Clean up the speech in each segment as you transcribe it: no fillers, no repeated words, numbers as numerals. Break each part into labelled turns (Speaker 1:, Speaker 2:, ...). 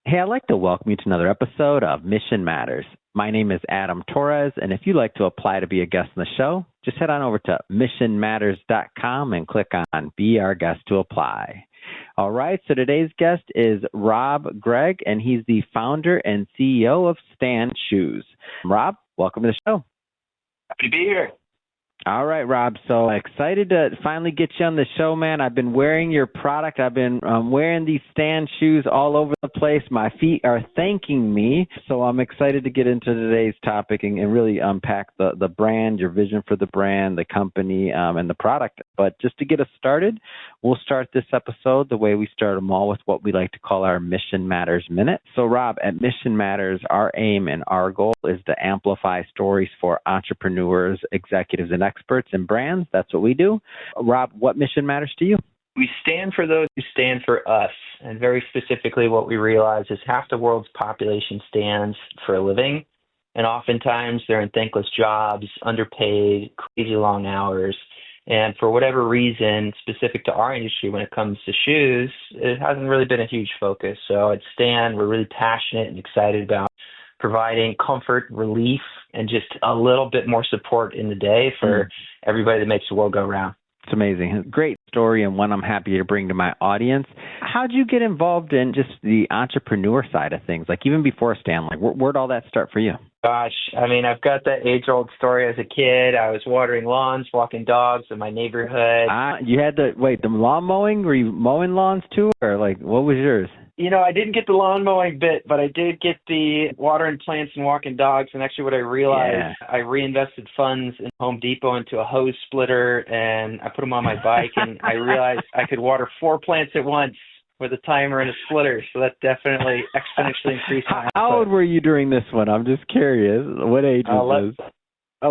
Speaker 1: Hey, I'd like to welcome you to another episode of Mission Matters. My name is Adam Torres, and if you'd like to apply to be a guest on the show, just head on over to missionmatters.com and click on Be Our Guest to apply. All right, so today's guest is Rob Gregg, and he's the founder and CEO of Stand Shoes. Rob, welcome to the show.
Speaker 2: Happy to be here.
Speaker 1: All right, Rob. So excited to finally get you on the show, man. I've been wearing your product. I've been wearing these Stand shoes all over the place. My feet are thanking me. So I'm excited to get into today's topic and really unpack the brand, your vision for the brand, the company, and the product. But just to get us started, we'll start this episode the way we start them all with what we like to call our Mission Matters Minute. So, Rob, at Mission Matters, our aim and our goal is to amplify stories for entrepreneurs, executives, and experts and brands. That's what we do. Rob, what mission matters to you?
Speaker 2: We stand for those who stand for us. And very specifically, what we realize is half the world's population stands for a living. And oftentimes they're in thankless jobs, underpaid, crazy long hours. And for whatever reason, specific to our industry, when it comes to shoes, it hasn't really been a huge focus. So at Stand, we're really passionate and excited about providing comfort, relief, and just a little bit more support in the day for everybody that makes the world go round.
Speaker 1: It's amazing. Great story, and one I'm happy to bring to my audience. How'd you get involved in just the entrepreneur side of things? Like even before Stand, like where'd all that start for you?
Speaker 2: Gosh, I mean, I've got that age-old story. As a kid, I was watering lawns, walking dogs in my neighborhood.
Speaker 1: You had the lawn mowing? Were you mowing lawns too, or like what was yours?
Speaker 2: You know, I didn't get the lawn mowing bit, but I did get the watering plants and walking dogs. And actually what I realized, I reinvested funds in Home Depot into a hose splitter, and I put them on my bike, and I realized I could water 4 plants at once with a timer and a splitter. So that definitely exponentially increased my output.
Speaker 1: How old were you during this one? I'm just curious. What age was this?
Speaker 2: A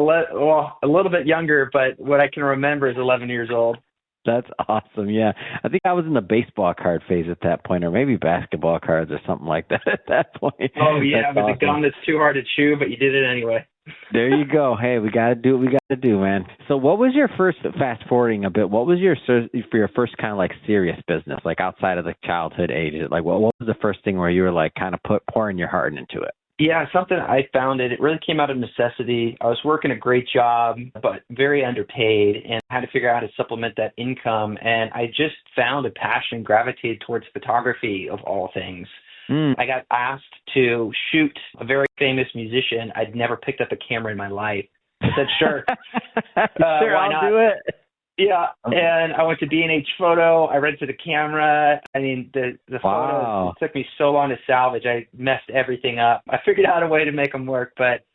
Speaker 2: little bit younger, but what I can remember is 11 years old.
Speaker 1: That's awesome. Yeah. I think I was in the baseball card phase at that point, or maybe basketball cards or something like that at that point.
Speaker 2: Oh, yeah.
Speaker 1: That's
Speaker 2: With a gum that's too hard to chew, but you did it anyway.
Speaker 1: There you go. Hey, we got to do what we got to do, man. So what was your first, fast forwarding a bit, what was for your first kind of like serious business, like outside of the childhood age? Like what was the first thing where you were like kind of pouring your heart into it?
Speaker 2: Yeah, something I found it really came out of necessity. I was working a great job, but very underpaid, and had to figure out how to supplement that income. And I just found a passion, gravitated towards photography of all things. I got asked to shoot a very famous musician. I'd never picked up a camera in my life. I said, sure.
Speaker 1: Sure,
Speaker 2: why
Speaker 1: I'll
Speaker 2: not?
Speaker 1: do it.
Speaker 2: Yeah, and I went to B&H Photo. I rented a camera. I mean, the photos, it took me so long to salvage. I messed everything up. I figured out a way to make them work, but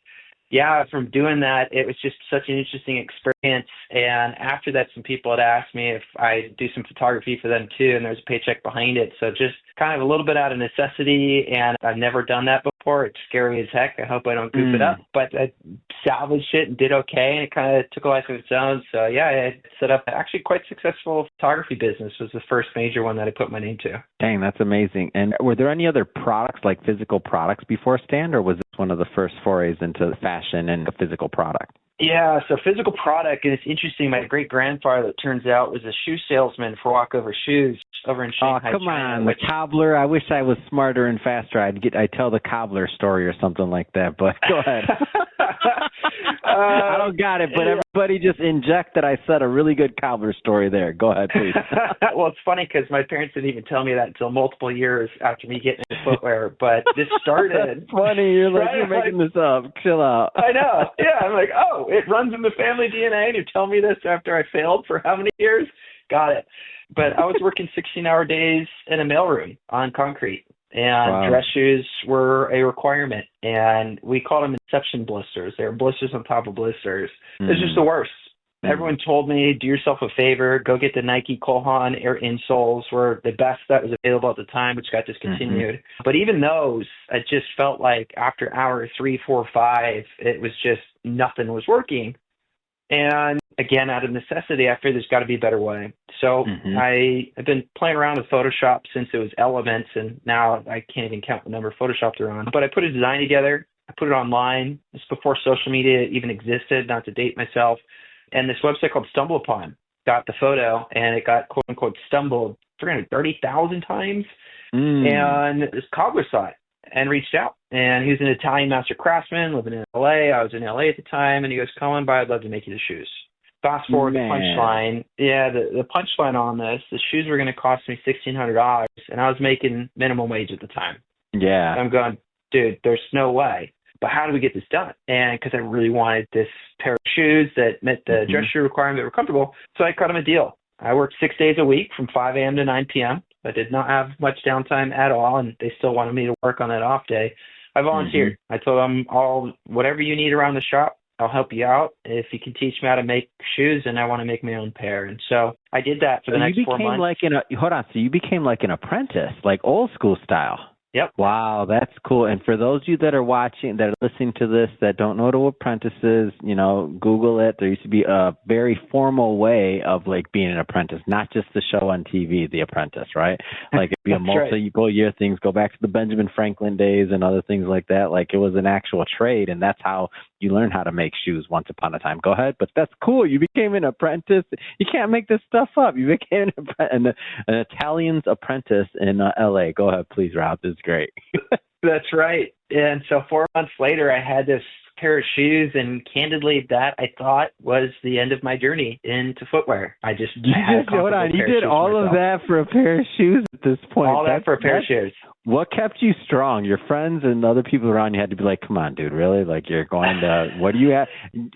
Speaker 2: yeah, from doing that, it was just such an interesting experience. And after that, some people had asked me if I'd do some photography for them too, and there's a paycheck behind it. So just kind of a little bit out of necessity, and I've never done that before. It's scary as heck. I hope I don't goof it up, but I salvaged it and did okay, and it kind of took a life of its own. So yeah, I set up actually quite successful photography business. Was the first major one that I put my name to.
Speaker 1: Dang, that's amazing. And were there any other products, like physical products before Stand, or was this one of the first forays into fashion and a physical product?
Speaker 2: Yeah, so physical product, and it's interesting. My great-grandfather, it turns out, was a shoe salesman for Walkover Shoes over in Shanghai,
Speaker 1: China. Oh, come on,
Speaker 2: China,
Speaker 1: the cobbler. I wish I was smarter and faster. I'd tell the cobbler story or something like that, but go ahead. I don't got it, but everybody just inject that I said a really good cobbler story there. Go ahead, please.
Speaker 2: Well, it's funny because my parents didn't even tell me that until multiple years after me getting into footwear, but this started.
Speaker 1: That's funny. You're making this up. Chill out.
Speaker 2: I know. Yeah, I'm like, oh, it runs in the family DNA, and you tell me this after I failed for how many years? Got it. But I was working 16-hour days in a mailroom on concrete, and dress shoes were a requirement, and we called them inception blisters. They were blisters on top of blisters. It was just the worst. Everyone told me, do yourself a favor, go get the Nike Kohan Air insoles, were the best that was available at the time, which got discontinued. But even those, I just felt like after hour 3, 4, 5, it was just nothing was working. And again, out of necessity, I figured there's got to be a better way. So I've been playing around with Photoshop since it was Elements, and now I can't even count the number of Photoshops they're on. But I put a design together. I put it online. This is before social media even existed, not to date myself. And this website called StumbleUpon got the photo, and it got quote-unquote stumbled 330,000 times. And this cobbler saw it and reached out. And he was an Italian master craftsman living in LA. I was in LA at the time. And he goes, come on by, I'd love to make you the shoes. Fast forward, the punchline. Yeah, the punchline on this, the shoes were going to cost me $1,600. And I was making minimum wage at the time.
Speaker 1: Yeah.
Speaker 2: And I'm going, dude, there's no way. But how do we get this done? And because I really wanted this pair of shoes that met the dress shoe requirement that were comfortable. So I cut him a deal. I worked 6 days a week from 5 a.m. to 9 p.m. I did not have much downtime at all, and they still wanted me to work on that off day. I volunteered. I told them, whatever you need around the shop, I'll help you out. If you can teach me how to make shoes, and I want to make my own pair. And so I did that for the next 4 months.
Speaker 1: So you became like an apprentice, like old school style.
Speaker 2: Yep.
Speaker 1: Wow, that's cool. And for those of you that are watching, that are listening to this, that don't know what an apprentice is, Google it. There used to be a very formal way of like being an apprentice, not just the show on TV, The Apprentice, right? Like it'd be a multiple year things, go back to the Benjamin Franklin days and other things like that. Like it was an actual trade, and that's how you learn how to make shoes once upon a time. Go ahead. But that's cool. You became an apprentice. You can't make this stuff up. You became an Italian's apprentice in LA. Go ahead, please, Rob. This is great.
Speaker 2: That's right. And so 4 months later, I had this pair of shoes, and candidly, that I thought was the end of my journey into footwear. You
Speaker 1: did all of that for a pair of shoes at this point.
Speaker 2: All that for a pair of shoes.
Speaker 1: What kept you strong? Your friends and other people around you had to be like, come on, dude, really? Like you're going to,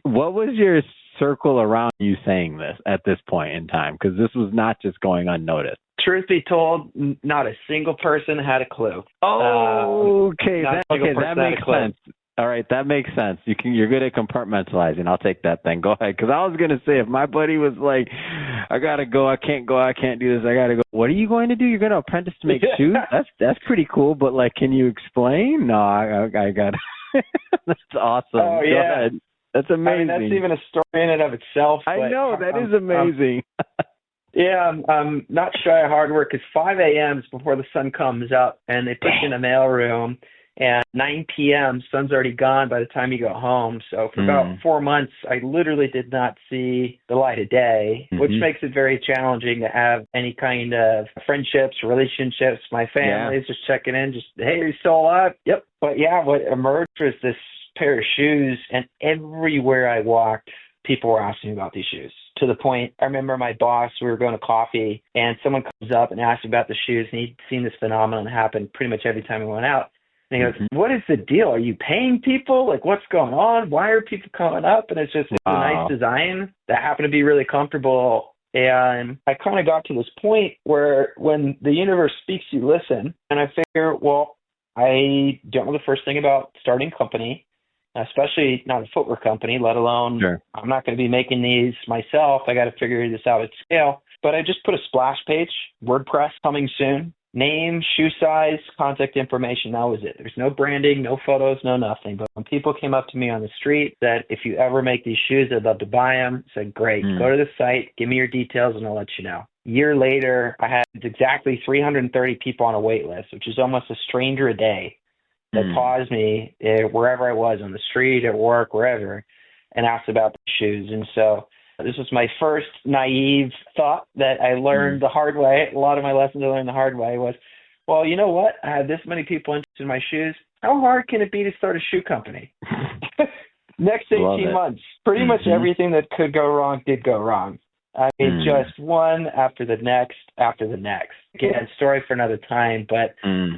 Speaker 1: what was your circle around you saying this at this point in time? Because this was not just going unnoticed.
Speaker 2: Truth be told, not a single person had a clue.
Speaker 1: That makes sense. All right, that makes sense. You're good at compartmentalizing. I'll take that then. Go ahead. Because I was going to say, if my buddy was like, I got to go, I can't do this, I got to go. What are you going to do? You're going to apprentice to make shoes? That's pretty cool, but like, can you explain? No, I got it. That's awesome.
Speaker 2: Oh, yeah.
Speaker 1: Go ahead. That's amazing.
Speaker 2: That's even a story in and of itself.
Speaker 1: I know, that is amazing.
Speaker 2: Yeah, I'm not shy of hard work. It's 5 a.m. before the sun comes up, and they put you in a mailroom. And 9 p.m., sun's already gone by the time you go home. So for about 4 months, I literally did not see the light of day, which makes it very challenging to have any kind of friendships, relationships. My family is just checking in, hey, are you still alive? Yep. But yeah, what emerged was this pair of shoes, and everywhere I walked, people were asking me about these shoes. To the point, I remember my boss, we were going to coffee, and someone comes up and asks about the shoes, and he'd seen this phenomenon happen pretty much every time we went out. And he goes, what is the deal? Are you paying people? Like, what's going on? Why are people coming up? And it's a nice design that happened to be really comfortable. And I kind of got to this point where when the universe speaks, you listen. And I figure, well, I don't know the first thing about starting a company, especially not a footwear company, let alone I'm not going to be making these myself. I got to figure this out at scale. But I just put a splash page, WordPress coming soon. Name, shoe size, contact information. That was it. There's no branding, no photos, no nothing. But when people came up to me on the street that if you ever make these shoes, I'd love to buy them, I said, great, go to the site, give me your details, and I'll let you know. A year later, I had exactly 330 people on a wait list, which is almost a stranger a day that paused me wherever I was, on the street, at work, wherever, and asked about the shoes. And so this was my first naive thought that I learned the hard way. A lot of my lessons I learned the hard way was, well, you know what? I have this many people interested in my shoes. How hard can it be to start a shoe company? Next 18 months, pretty much everything that could go wrong did go wrong. I mean, just one after the next after the next. Again, story for another time, but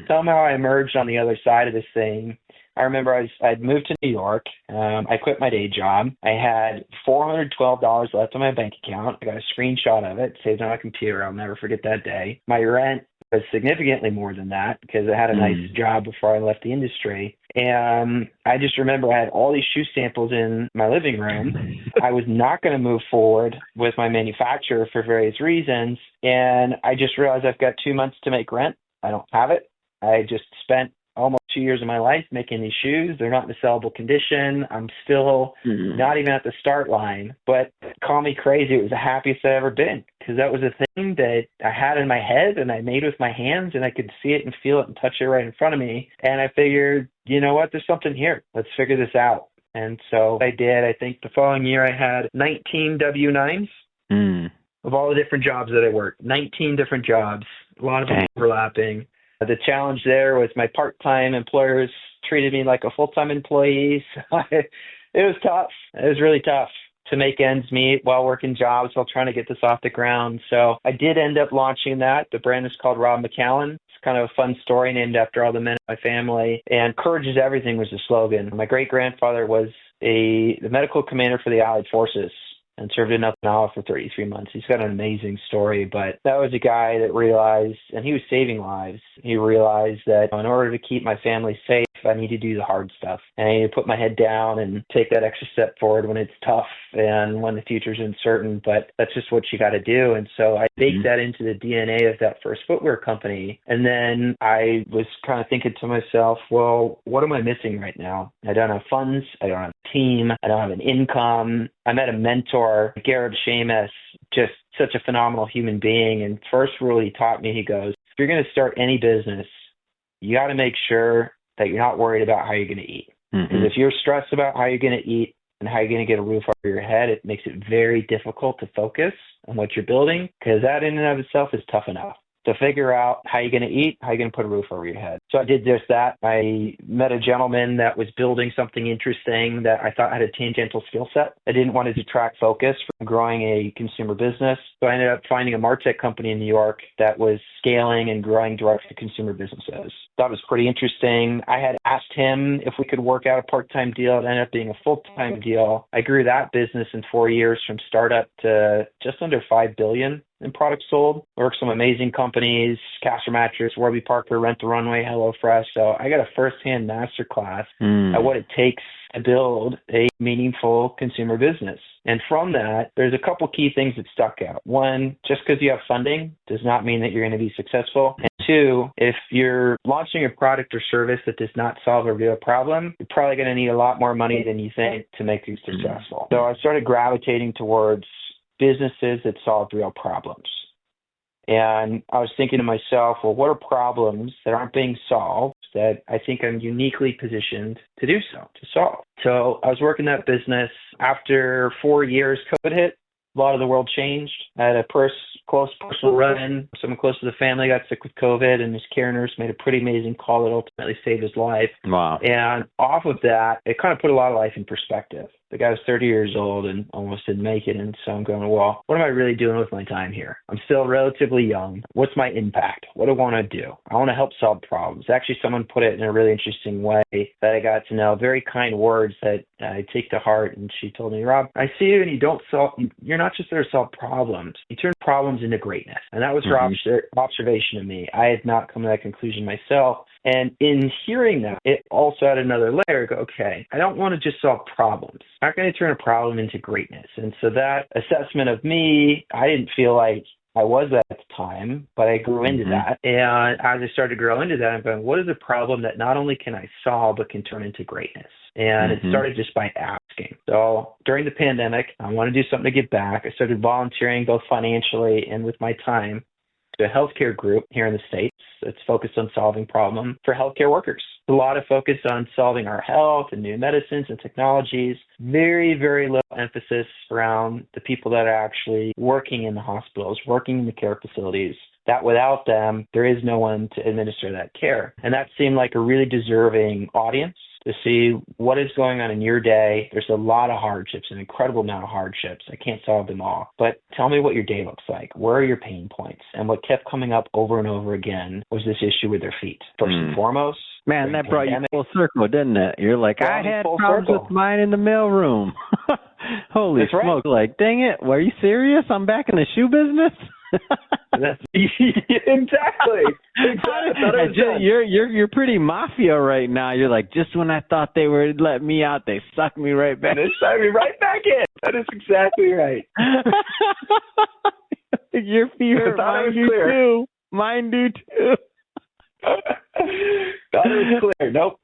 Speaker 2: somehow I emerged on the other side of this thing. I remember I'd moved to New York. I quit my day job. I had $412 left on my bank account. I got a screenshot of it, saved on my computer. I'll never forget that day. My rent was significantly more than that because I had a nice job before I left the industry. And I just remember I had all these shoe samples in my living room. I was not going to move forward with my manufacturer for various reasons. And I just realized I've got 2 months to make rent. I don't have it. I just spent almost 2 years of my life making these shoes. They're not in a sellable condition. I'm still not even at the start line. But call me crazy, it was the happiest I've ever been because that was a thing that I had in my head and I made with my hands and I could see it and feel it and touch it right in front of me. And I figured, you know what, there's something here. Let's figure this out. And so I did. I think the following year I had 19 W-9s of all the different jobs that I worked. 19 different jobs, a lot of them overlapping. The challenge there was my part-time employers treated me like a full-time employee. So it was tough. It was really tough to make ends meet while working jobs, while trying to get this off the ground. So I did end up launching that. The brand is called Rob McCallum. It's kind of a fun story named after all the men in my family. And courage is everything was the slogan. My great-grandfather was the medical commander for the Allied Forces and served in Okinawa for 33 months. He's got an amazing story, but that was a guy that realized, and he was saving lives, he realized that in order to keep my family safe, I need to do the hard stuff. And I need to put my head down and take that extra step forward when it's tough and when the future's uncertain, but that's just what you got to do. And so I baked that into the DNA of that first footwear company. And then I was kind of thinking to myself, well, what am I missing right now? I don't have funds. I don't have a team. I don't have an income. I met a mentor, Gareb Shamus, just such a phenomenal human being. And first rule he taught me, he goes, if you're going to start any business, you got to make sure that you're not worried about how you're going to eat. Because if you're stressed about how you're going to eat and how you're going to get a roof over your head, it makes it very difficult to focus on what you're building, because that in and of itself is tough enough. To figure out how you're going to eat, how you're going to put a roof over your head. So I did just that. I met a gentleman that was building something interesting that I thought had a tangential skill set. I didn't want to detract focus from growing a consumer business. So I ended up finding a MarTech company in New York that was scaling and growing direct-to-consumer businesses. That was pretty interesting. I had asked him if we could work out a part-time deal. It ended up being a full-time deal. I grew that business in 4 years from startup to just under $5 billion in products sold. Worked some amazing companies, Castor Mattress, Warby Parker, Rent the Runway, HelloFresh. So I got a firsthand masterclass at what it takes to build a meaningful consumer business. And from that, there's a couple key things that stuck out. One, just because you have funding does not mean that you're going to be successful. And two, if you're launching a product or service that does not solve a real problem, you're probably going to need a lot more money than you think to make you successful. So I started gravitating towards businesses that solve real problems. And I was thinking to myself, well, what are problems that aren't being solved that I think I'm uniquely positioned to do so, to solve? So I was working that business. After 4 years, COVID hit. A lot of the world changed. I had a close personal run-in. Someone close to the family got sick with COVID, and his care nurse made a pretty amazing call that ultimately saved his life.
Speaker 1: Wow.
Speaker 2: And off of that, it kind of put a lot of life in perspective. The guy was 30 years old and almost didn't make it. And so I'm going, well, what am I really doing with my time here? I'm still relatively young. What's my impact? What do I want to do? I want to help solve problems. Actually, someone put it in a really interesting way that I got to know. Very kind words that I take to heart. And she told me, Rob, I see you and you're not just there to solve problems. You turn problems into greatness. And that was her observation of me. I had not come to that conclusion myself. And in hearing that, it also had another layer. Go, okay, I don't want to just solve problems. I'm not going to turn a problem into greatness. And so that assessment of me, I didn't feel like I was that at the time, but I grew into that. And as I started to grow into that, I'm going, what is a problem that not only can I solve, but can turn into greatness? And it started just by asking. So during the pandemic, I wanted to do something to give back. I started volunteering both financially and with my time to a healthcare group here in the States that's focused on solving problems for healthcare workers. A lot of focus on solving our health and new medicines and technologies. Very, very little emphasis around the people that are actually working in the hospitals, working in the care facilities, that without them, there is no one to administer that care. And that seemed like a really deserving audience to see what is going on in your day. There's a lot of hardships, an incredible amount of hardships. I can't solve them all. But tell me what your day looks like. Where are your pain points? And what kept coming up over and over again was this issue with their feet. First and foremost.
Speaker 1: Man, that brought you full circle, didn't it? You're like, I had problems with mine in the mailroom. Holy smoke. Like, dang it. Are you serious? I'm back in the shoe business?
Speaker 2: Exactly.
Speaker 1: You're pretty mafia right now. You're like, just when I thought they were letting me out, they sucked me right back.
Speaker 2: They sucked me right back in. That is exactly right.
Speaker 1: Your feet hurt. Mine do too. Mine do too.
Speaker 2: Thought it was clear. Nope.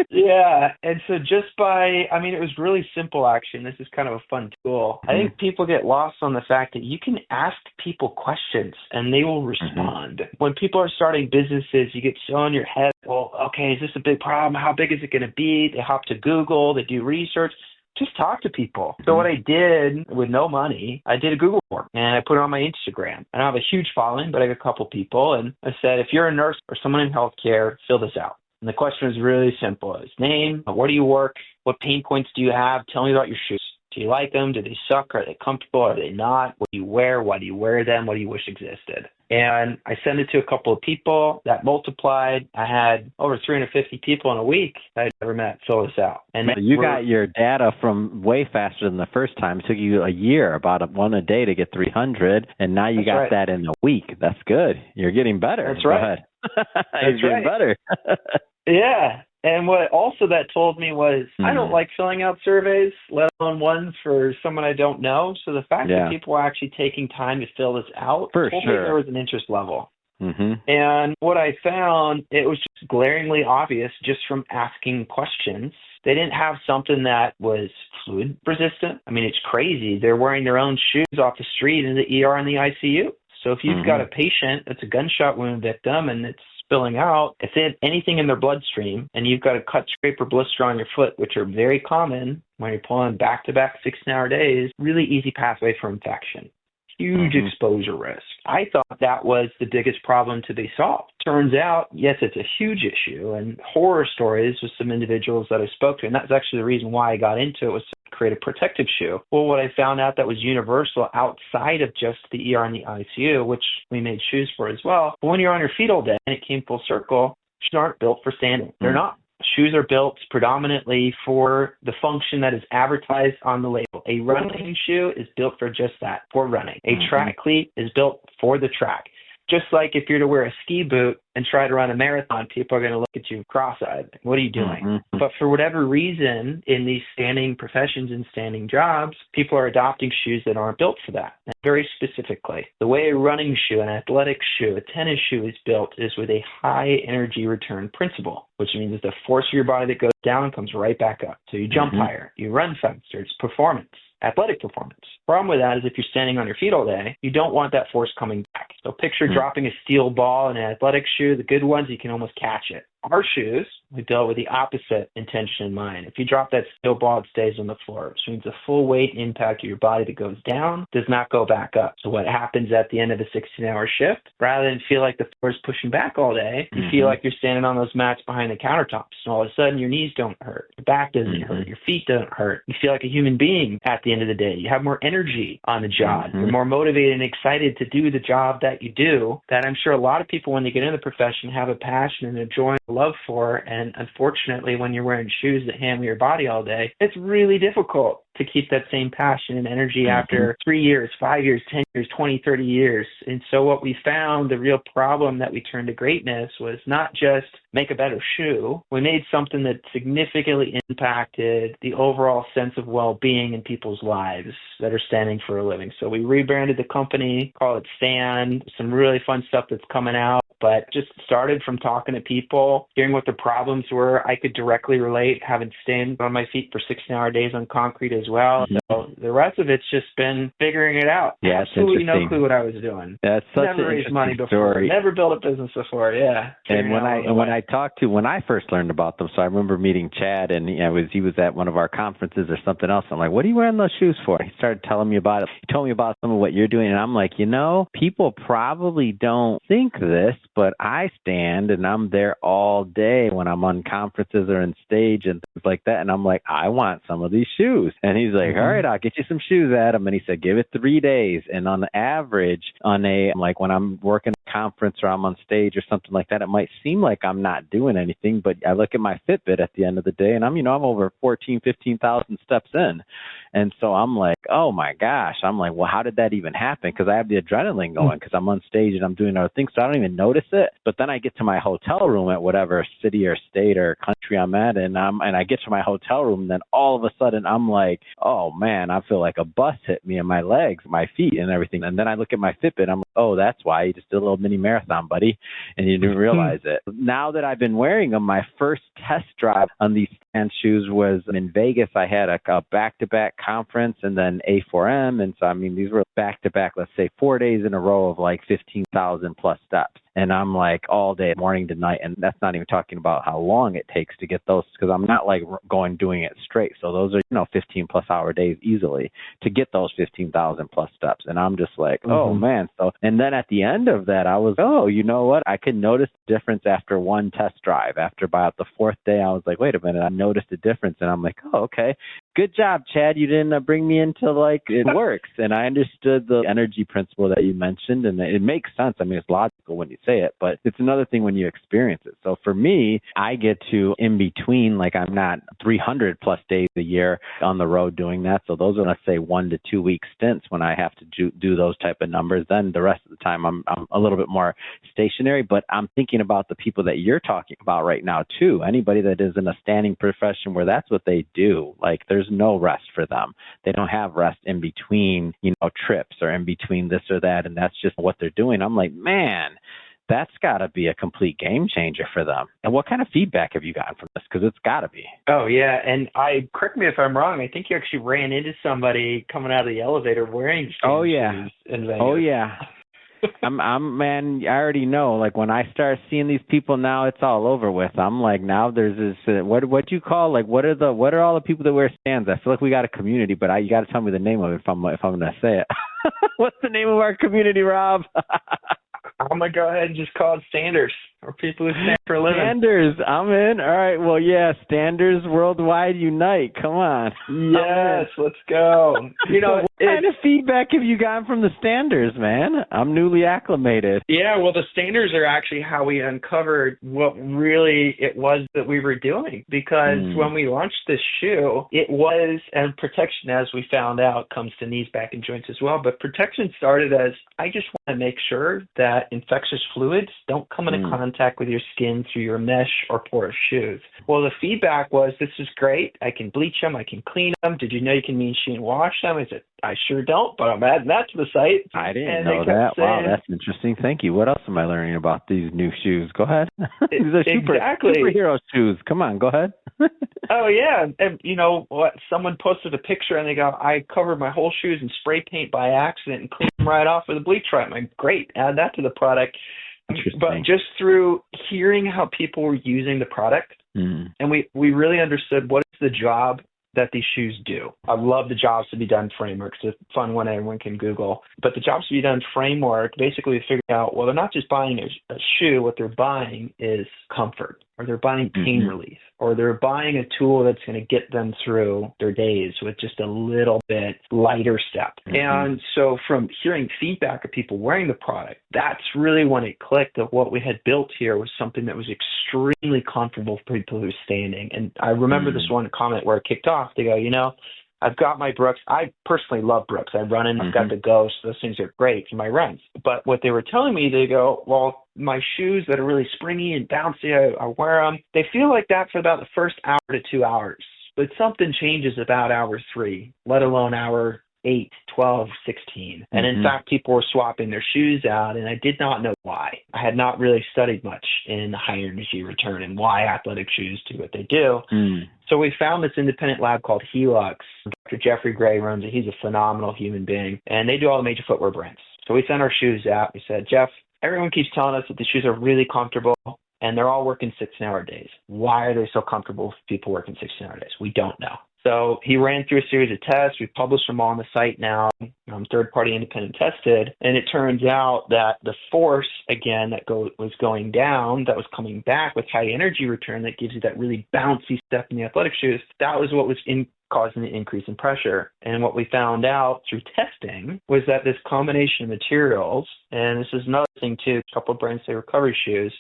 Speaker 2: Yeah. And so just it was really simple, actually. This is kind of a fun tool. I think people get lost on the fact that you can ask people questions and they will respond. When people are starting businesses, you get so in your head, well, okay, is this a big problem? How big is it going to be? They hop to Google, they do research. just talk to people. So what I did with no money, I did a Google form and I put it on my Instagram. I don't have a huge following, but I got a couple people. And I said, if you're a nurse or someone in healthcare, fill this out. And the question was really simple. It's name, where do you work, what pain points do you have, tell me about your shoes. Do you like them? Do they suck? Are they comfortable? Are they not? What do you wear? Why do you wear them? What do you wish existed? And I sent it to a couple of people. That multiplied. I had over 350 people in a week that I'd never met fill this out. And
Speaker 1: so you got your data from way faster than the first time. It took you a year, about one a day to get 300, and now you got that in a week. That's good. You're getting better.
Speaker 2: That's right.
Speaker 1: You're getting better.
Speaker 2: Yeah. And what also that told me was I don't like filling out surveys, let alone ones for someone I don't know. So the fact that people are actually taking time to fill this out told me there was an interest level. And what I found, it was just glaringly obvious just from asking questions. They didn't have something that was fluid resistant. I mean, it's crazy. They're wearing their own shoes off the street in the ER and the ICU. So if you've got a patient that's a gunshot wound victim and it's spilling out, if they have anything in their bloodstream and you've got a cut, scrape, or blister on your foot, which are very common when you're pulling back-to-back 16-hour days, really easy pathway for infection. Huge exposure risk. I thought that was the biggest problem to be solved. Turns out, yes, it's a huge issue, and horror stories with some individuals that I spoke to, and that's actually the reason why I got into it, was to create a protective shoe. Well, what I found out that was universal outside of just the ER and the ICU, which we made shoes for as well, but when you're on your feet all day, and it came full circle, shoes aren't built for standing. They're not. Shoes are built predominantly for the function that is advertised on the label. A running shoe is built for just that, for running. A track cleat is built for the track. Just like if you're to wear a ski boot and try to run a marathon, people are going to look at you cross-eyed. What are you doing? But for whatever reason, in these standing professions and standing jobs, people are adopting shoes that aren't built for that. And very specifically, the way a running shoe, an athletic shoe, a tennis shoe is built is with a high energy return principle, which means that the force of your body that goes down comes right back up. So you jump higher, you run faster, it's performance. Athletic performance. Problem with that is if you're standing on your feet all day, you don't want that force coming back. So picture dropping a steel ball in an athletic shoe. The good ones, you can almost catch it. Our shoes, we built with the opposite intention in mind. If you drop that steel ball, it stays on the floor, which means the full weight impact of your body that goes down does not go back up. So what happens at the end of a 16-hour shift, rather than feel like the floor is pushing back all day, you feel like you're standing on those mats behind the countertops. And all of a sudden, your knees don't hurt. Your back doesn't hurt. Your feet don't hurt. You feel like a human being at the end of the day. You have more energy on the job. You're more motivated and excited to do the job that you do, that I'm sure a lot of people, when they get into the profession, have a passion and a joy and love for. And unfortunately, when you're wearing shoes that handle your body all day, it's really difficult to keep that same passion and energy after 3 years, 5 years, 10 years, 20, 30 years. And so what we found, the real problem that we turned to greatness was not just make a better shoe. We made something that significantly impacted the overall sense of well-being in people's lives that are standing for a living. So we rebranded the company, call it Stand, some really fun stuff that's coming out. But just started from talking to people, hearing what the problems were. I could directly relate, having stand on my feet for 16-hour days on concrete as well. So the rest of it's just been figuring it out.
Speaker 1: Yeah,
Speaker 2: absolutely no clue what I was doing.
Speaker 1: That's such
Speaker 2: never
Speaker 1: an
Speaker 2: raised money before.
Speaker 1: Story.
Speaker 2: Never built a business before. Yeah.
Speaker 1: And when I first learned about them, so I remember meeting Chad, and he was at one of our conferences or something else. I'm like, what are you wearing those shoes for? He started telling me about it. He told me about some of what you're doing, and I'm like, people probably don't think this, but I stand and I'm there all day when I'm on conferences or in stage and things like that. And I'm like, I want some of these shoes. And he's like, all right, I'll get you some shoes, Adam. And he said, give it 3 days. And on the average, like when I'm working a conference or I'm on stage or something like that, it might seem like I'm not doing anything, but I look at my Fitbit at the end of the day and I'm over 15,000 steps in. And so I'm like, oh my gosh. I'm like, well, how did that even happen? Because I have the adrenaline going because I'm on stage and I'm doing other things. So I don't even notice it. But then I get to my hotel room at whatever city or state or country I'm at, and I get to my hotel room, and then all of a sudden I'm like, oh man, I feel like a bus hit me in my legs, my feet and everything. And then I look at my Fitbit, I'm like, oh, that's why you just did a little mini marathon, buddy, and you didn't realize it. Now that I've been wearing them, my first test drive on these Stand shoes was in Vegas. I had a back-to-back conference and then A4M, and so these were back-to-back, let's say 4 days in a row of like 15,000 plus steps. And I'm like all day, morning to night. And that's not even talking about how long it takes to get those, because I'm not like doing it straight. So those are, 15 plus hour days easily to get those 15,000 plus steps. And I'm just like, oh man. So, and then at the end of that, I was, oh, you know what? I could notice the difference after one test drive. After about the fourth day, I was like, wait a minute, I noticed a difference. And I'm like, oh, okay. Good job, Chad. You didn't bring me into like it works. And I understood the energy principle that you mentioned, and it makes sense. I mean, it's logical when you say it, but it's another thing when you experience it. So for me, I get to in between, like I'm not 300 plus days a year on the road doing that. So those are, let's say, 1 to 2 week stints when I have to do those type of numbers. Then the rest of the time I'm a little bit more stationary, but I'm thinking about the people that you're talking about right now too. Anybody that is in a standing profession where that's what they do, like there's no rest for them. They don't have rest in between, trips or in between this or that. And that's just what they're doing. I'm like, man, that's got to be a complete game changer for them. And what kind of feedback have you gotten from this? Because it's got to be.
Speaker 2: Oh, yeah. And correct me if I'm wrong, I think you actually ran into somebody coming out of the elevator wearing shoes.
Speaker 1: Oh, yeah.
Speaker 2: In Vegas.
Speaker 1: Oh, yeah. Man, I already know, like when I start seeing these people now, it's all over with. I'm like, now there's this, what do you call, like, what are all the people that wear stands? I feel like we got a community, but you got to tell me the name of it if I'm going to say it. What's the name of our community, Rob?
Speaker 2: I'm going to go ahead and just call it standers, or people who stand for a living.
Speaker 1: Standers, I'm in. All right, well, yeah, standers worldwide unite. Come on.
Speaker 2: Yes, let's go.
Speaker 1: What kind of feedback have you gotten from the standers, man? I'm newly acclimated.
Speaker 2: Yeah, well, the standers are actually how we uncovered what really it was that we were doing. Because when we launched this shoe, it was, and protection, as we found out, comes to knees, back, and joints as well. But protection started as, I just want to make sure that infectious fluids don't come into contact with your skin through your mesh or porous shoes. Well, the feedback was, this is great. I can bleach them. I can clean them. Did you know you can machine wash them? I said, I sure don't, but I'm adding that to the site.
Speaker 1: I didn't know that. Wow, that's interesting. Thank you. What else am I learning about these new shoes? Go ahead. These are superhero shoes. Come on, go ahead.
Speaker 2: Oh, yeah. And you know what? Someone posted a picture and they go, I covered my whole shoes in spray paint by accident and cleaned them right off with a bleach right. I'm like, great, add that to the product. But just through hearing how people were using the product, and we really understood what is the job that these shoes do. I love the jobs to be done framework. It's a fun one everyone can Google. But the jobs to be done framework, basically we figured out, well, they're not just buying a shoe. What they're buying is comfort, or they're buying pain relief, or they're buying a tool that's going to get them through their days with just a little bit lighter step. And so from hearing feedback of people wearing the product, that's really when it clicked that what we had built here was something that was extremely comfortable for people who are standing. And I remember this one comment where it kicked off. They go, I've got my Brooks. I personally love Brooks. I run in. I've got the Ghost. Those things are great for my runs. But what they were telling me, they go, well, my shoes that are really springy and bouncy, I wear them. They feel like that for about the first hour to 2 hours. But something changes about hour 3, let alone hour 8, 12, 16. And in fact, people were swapping their shoes out, and I did not know why. I had not really studied much in high energy return and why athletic shoes do what they do. So we found this independent lab called Helux. Dr. Jeffrey Gray runs it. He's a phenomenal human being, and they do all the major footwear brands. So we sent our shoes out. We said, Jeff, everyone keeps telling us that the shoes are really comfortable, and they're all working 16-hour days. Why are they so comfortable for people working 16-hour days? We don't know. So he ran through a series of tests. We've published them all on the site now, third-party independent tested. And it turns out that the force, again, that was going down, that was coming back with high energy return, that gives you that really bouncy step in the athletic shoes, that was what was causing the increase in pressure. And what we found out through testing was that this combination of materials, and this is another thing too, a couple of brands say recovery shoes,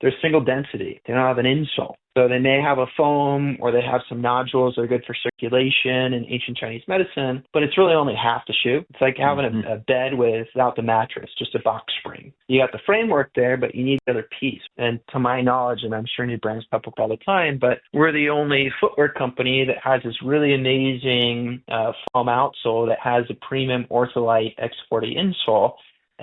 Speaker 2: they're single density. They don't have an insole. So they may have a foam, or they have some nodules that are good for circulation in ancient Chinese medicine, but it's really only half the shoe. It's like having a bed without the mattress, just a box spring. You got the framework there, but you need the other piece. And to my knowledge, and I'm sure new brands pop up all the time, but we're the only footwear company that has this really amazing foam outsole that has a premium Ortholite X40 insole.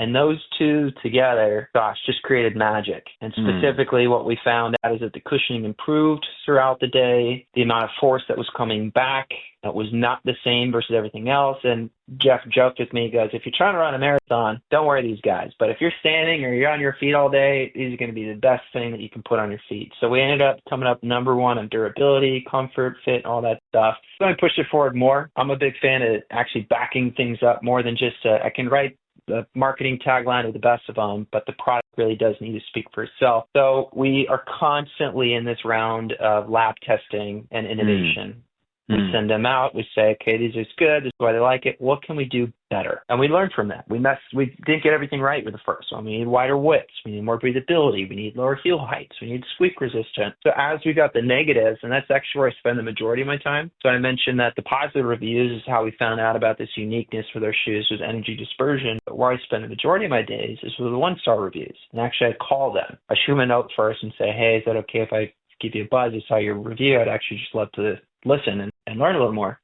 Speaker 2: And those two together, just created magic. And specifically what we found out is that the cushioning improved throughout the day. The amount of force that was coming back It was not the same versus everything else. And Jeff joked with me, he goes, if you're trying to run a marathon, don't wear these guys. But if you're standing or you're on your feet all day, these are going to be the best thing that you can put on your feet. So we ended up coming up number one on durability, comfort, fit, all that stuff. So I pushed it forward more. I'm a big fan of actually backing things up more than just, I can write the marketing tagline of the best of them, but the product really does need to speak for itself. So we are constantly in this round of lab testing and innovation. We send them out. We say, okay, these are good. This is why they like it. What can we do better? And we learn from that. We didn't get everything right with the first one. We need wider widths. We need more breathability. We need lower heel heights. We need squeak resistant. So as we got the negatives, and that's actually where I spend the majority of my time. So I mentioned that the positive reviews is how we found out about this uniqueness for their shoes was energy dispersion. But where I spend the majority of my days is with the 1-star reviews. And actually, I'd call them. I shoot them a note first and say, hey, is that okay if I give you a buzz? I saw your review. I'd actually just love to listen and learn a little more.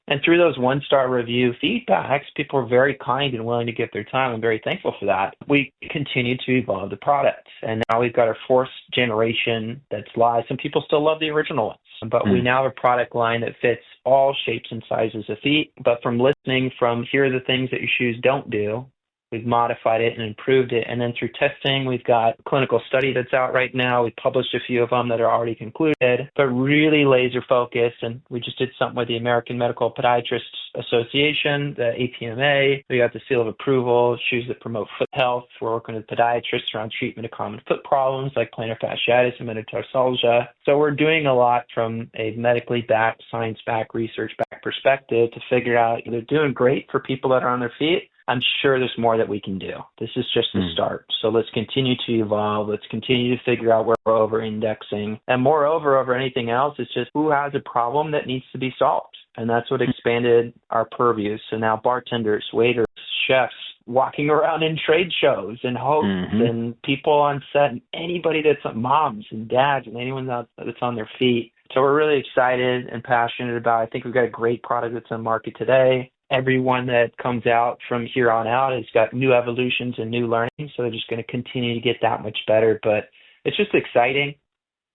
Speaker 2: And through those 1-star review feedbacks, people are very kind and willing to give their time. I'm very thankful for that. We continue to evolve the product. And now we've got our 4th generation that's live. Some people still love the original ones, but we now have a product line that fits all shapes and sizes of feet. But from listening from here are the things that your shoes don't do, we've modified it and improved it. And then through testing, we've got a clinical study that's out right now. We published a few of them that are already concluded, but really laser focused. And we just did something with the American Medical Podiatrists Association, the APMA. We got the seal of approval, shoes that promote foot health. We're working with podiatrists around treatment of common foot problems like plantar fasciitis and metatarsalgia. So we're doing a lot from a medically backed, science-backed, research-backed perspective to figure out they're doing great for people that are on their feet. I'm sure there's more that we can do. This is just the start. So let's continue to evolve. Let's continue to figure out where we're over-indexing. And moreover, over anything else, it's just who has a problem that needs to be solved. And that's what expanded our purview. So now bartenders, waiters, chefs, walking around in trade shows and hosts and people on set and anybody that's moms and dads and anyone that's on their feet. So we're really excited and passionate about it. I think we've got a great product that's on market today. Everyone that comes out from here on out has got new evolutions and new learnings, so they're just going to continue to get that much better. But it's just exciting,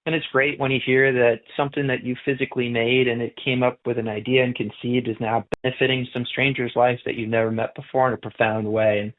Speaker 2: and it's great when you hear that something that you physically made and it came up with an idea and conceived is now benefiting some stranger's life that you've never met before in a profound way. And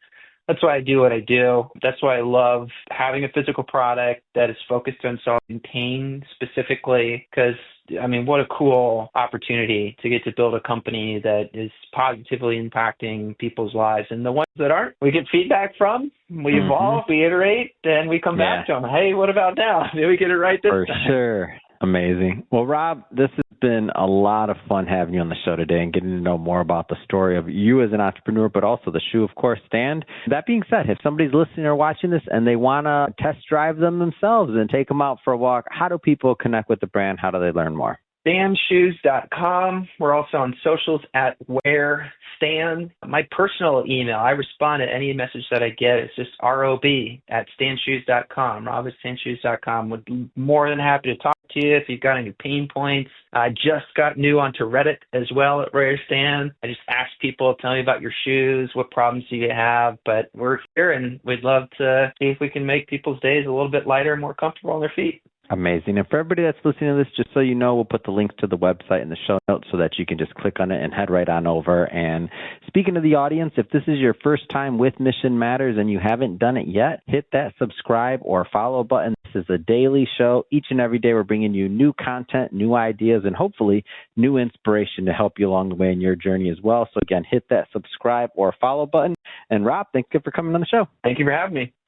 Speaker 2: that's why I do what I do. That's why I love having a physical product that is focused on solving pain specifically, because I mean, what a cool opportunity to get to build a company that is positively impacting people's lives. And the ones that aren't, we get feedback from, we evolve, we iterate, and we come back to them. Hey, what about now? Did we get it right this time?
Speaker 1: For sure. Amazing. Well, Rob, this has been a lot of fun having you on the show today and getting to know more about the story of you as an entrepreneur, but also the Shoe of Course stand. That being said, if somebody's listening or watching this and they want to test drive them themselves and take them out for a walk, how do people connect with the brand? How do they learn more?
Speaker 2: StanShoes.com. We're also on socials at WearStan. My personal email, I respond to any message that I get. It's just rob@stanshoes.com. rob@stanshoes.com. Would be more than happy to talk to you if you've got any pain points. I just got new onto Reddit as well at WearStan. I just ask people, tell me about your shoes. What problems do you have? But we're here, and we'd love to see if we can make people's days a little bit lighter and more comfortable on their feet.
Speaker 1: Amazing. And for everybody that's listening to this, just so you know, we'll put the links to the website in the show notes so that you can just click on it and head right on over. And speaking to the audience, if this is your first time with Mission Matters and you haven't done it yet, hit that subscribe or follow button. This is a daily show. Each and every day we're bringing you new content, new ideas, and hopefully new inspiration to help you along the way in your journey as well. So again, hit that subscribe or follow button. And Rob, thank you for coming on the show.
Speaker 2: Thank you for having me.